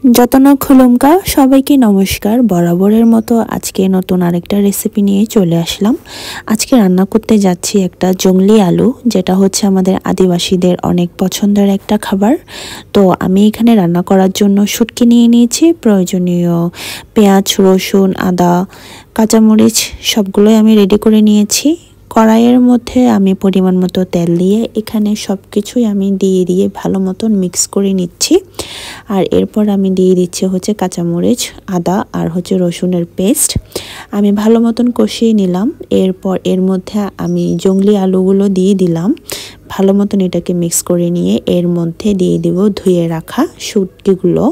যতনা খুলুমকা সবাইকে নমস্কার। বরাবরের মতো আজকে নতুন আরেকটা রেসিপি নিয়ে চলে আসলাম। আজকে রান্না করতে যাচ্ছি একটা জংলি আলু, যেটা হচ্ছে আমাদের আদিবাসীদের অনেক পছন্দের একটা খাবার। তো আমি এখানে রান্না করার জন্য শুটকি নিয়ে নিয়েছি, প্রয়োজনীয় পেঁয়াজ, রসুন, আদা, কাঁচামরিচ সবগুলোই আমি রেডি করে নিয়েছি। কড়াইয়ের মধ্যে আমি পরিমাণ মতো তেল দিয়ে এখানে সব কিছুই আমি দিয়ে ভালো মতন মিক্স করে নিচ্ছি। আর এরপর আমি দিয়ে দিচ্ছি হচ্ছে কাঁচামরিচ, আদা আর হচ্ছে রসুনের পেস্ট। আমি ভালো মতন কষিয়ে নিলাম। এরপর এর মধ্যে আমি জংলি আলুগুলো দিয়ে দিলাম। ভালো মতন এটাকে মিক্স করে নিয়ে এর মধ্যে দিয়ে দিব ধুয়ে রাখা শুটকিগুলো।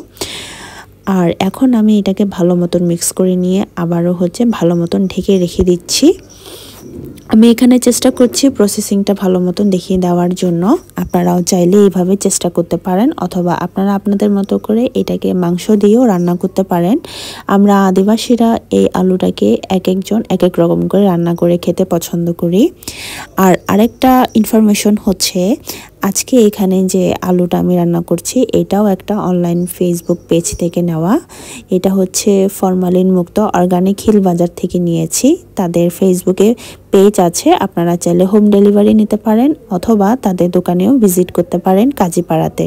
আর এখন আমি এটাকে ভালো মতন মিক্স করে নিয়ে আবারও হচ্ছে ভালো মতন ঢেকে রেখে দিচ্ছি। আমি এখানে চেষ্টা করছি প্রসেসিংটা ভালো মতন দেখিয়ে দেওয়ার জন্য। আপনারাও চাইলে এইভাবে চেষ্টা করতে পারেন, অথবা আপনারা আপনাদের মতো করে এটাকে মাংস দিয়েও রান্না করতে পারেন। আমরা আদিবাসীরা এই আলুটাকে এক একজন এক এক রকম করে রান্না করে খেতে পছন্দ করি। আর আরেকটা ইনফরমেশন হচ্ছে, আজকে এখানে যে আলুটা আমি রান্না করছি এটাও একটা অনলাইন ফেসবুক পেজ থেকে নেওয়া। এটা হচ্ছে ফরমালিন মুক্ত অর্গানিক হিল বাজার থেকে নিয়েছি। তাদের ফেসবুকে পেজ আছে, আপনারা চাইলে হোম ডেলিভারি নিতে পারেন অথবা তাদের দোকানেও ভিজিট করতে পারেন কাজীপাড়াতে।